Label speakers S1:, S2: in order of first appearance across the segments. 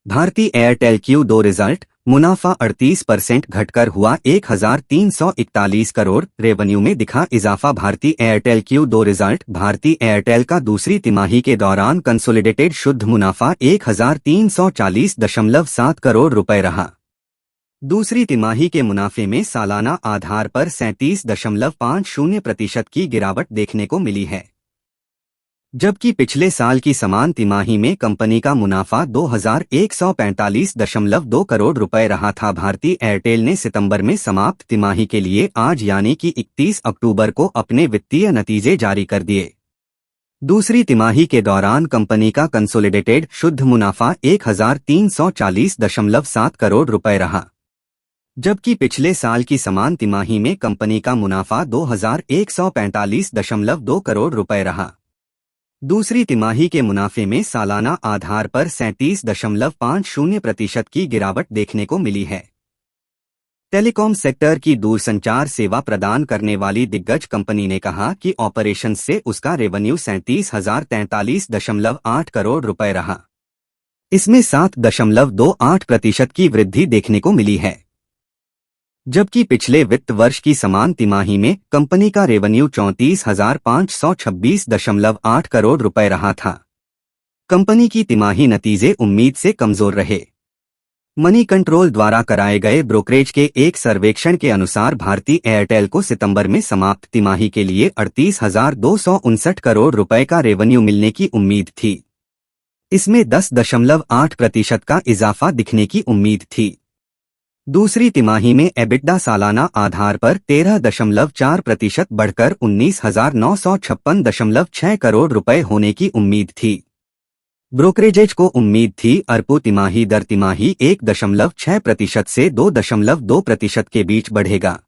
S1: Bharti Airtel Q2 result, मुनाफा 38% घटकर हुआ 1341 करोड़, रेवेन्यू में दिखा इजाफा। Bharti Airtel Q2 result, Bharti Airtel का दूसरी तिमाही के दौरान कंसोलिडेटेड शुद्ध मुनाफा 1340.7 करोड़ रुपए रहा। दूसरी तिमाही के मुनाफे में सालाना आधार पर 37.50% की गिरावट देखने को मिली है, जबकि पिछले साल की समान तिमाही में कंपनी का मुनाफा 2145.2 करोड़ रुपए रहा था। भारती एयरटेल ने सितंबर में समाप्त तिमाही के लिए आज यानी कि 31 अक्टूबर को अपने वित्तीय नतीजे जारी कर दिए। दूसरी तिमाही के दौरान कंपनी का कंसोलिडेटेड शुद्ध मुनाफा 1340.7 करोड़ रुपए रहा, जबकि पिछले साल की समान तिमाही में कंपनी का मुनाफा 2145.2 करोड़ रुपए रहा। दूसरी तिमाही के मुनाफे में सालाना आधार पर 37.50% की गिरावट देखने को मिली है। टेलीकॉम सेक्टर की दूरसंचार सेवा प्रदान करने वाली दिग्गज कंपनी ने कहा कि ऑपरेशंस से उसका रेवेन्यू 37,043.8 करोड़ रुपए रहा। इसमें 7.28% की वृद्धि देखने को मिली है, जबकि पिछले वित्त वर्ष की समान तिमाही में कंपनी का रेवेन्यू 34,526.8 करोड़ रुपए रहा था। कंपनी की तिमाही नतीजे उम्मीद से कमजोर रहे। मनी कंट्रोल द्वारा कराए गए ब्रोकरेज के एक सर्वेक्षण के अनुसार भारती एयरटेल को सितंबर में समाप्त तिमाही के लिए 38,259 करोड़ रुपए का रेवेन्यू मिलने की उम्मीद थी। इसमें 10.8% का इजाफा दिखने की उम्मीद थी। दूसरी तिमाही में एबिटडा सालाना आधार पर 13.4% बढ़कर 19,956.6 करोड़ रुपए होने की उम्मीद थी। ब्रोकरेजेज को उम्मीद थी अरपू तिमाही दर तिमाही 1.6% से 2.2% के बीच बढ़ेगा।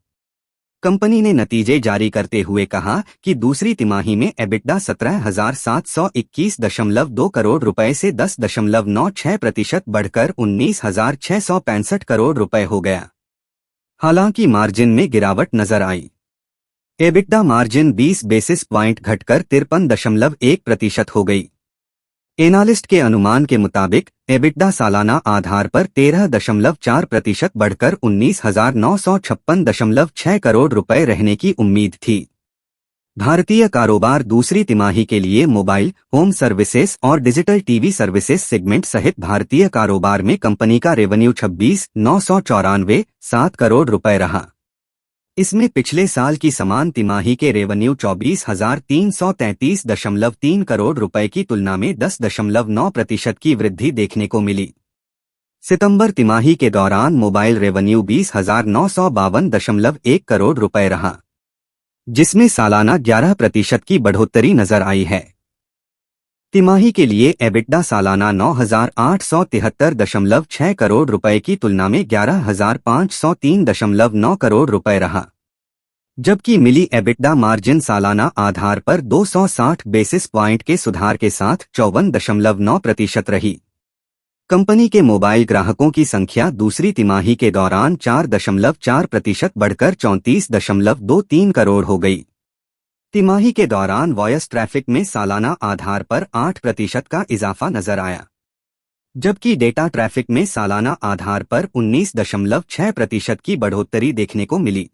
S1: कंपनी ने नतीजे जारी करते हुए कहा कि दूसरी तिमाही में एबिटडा 17,721.2 करोड़ रुपए से 10.96% बढ़कर 19,665 करोड़ रुपए हो गया। हालांकि मार्जिन में गिरावट नजर आई। एबिटडा मार्जिन 20 बेसिस पॉइंट घटकर 53.1% हो गई। एनालिस्ट के अनुमान के मुताबिक एबिटडा सालाना आधार पर 13.4% बढ़कर 19,956.6 करोड़ रुपए रहने की उम्मीद थी। भारतीय कारोबार दूसरी तिमाही के लिए मोबाइल, होम सर्विसेज और डिजिटल टीवी सर्विसेज सेगमेंट सहित भारतीय कारोबार में कंपनी का रेवेन्यू 26,994.7 करोड़ रुपए रहा। इसमें पिछले साल की समान तिमाही के रेवेन्यू 24,333.3 करोड़ रुपए की तुलना में 10.9% की वृद्धि देखने को मिली। सितंबर तिमाही के दौरान मोबाइल रेवेन्यू 20,952.1 करोड़ रुपए रहा, जिसमें सालाना 11% की बढ़ोतरी नजर आई है। तिमाही के लिए एबिटडा सालाना 9,873.6 करोड़ रुपए की तुलना में 11,503.9 करोड़ रुपए रहा, जबकि मिली एबिटडा मार्जिन सालाना आधार पर 260 बेसिस पॉइंट के सुधार के साथ 54.9% रही। कंपनी के मोबाइल ग्राहकों की संख्या दूसरी तिमाही के दौरान 4.4% बढ़कर 34.23 करोड़ हो गई। तिमाही के दौरान वॉयस ट्रैफिक में सालाना आधार पर 8% का इजाफा नजर आया, जबकि डेटा ट्रैफिक में सालाना आधार पर 19.6% की बढ़ोतरी देखने को मिली।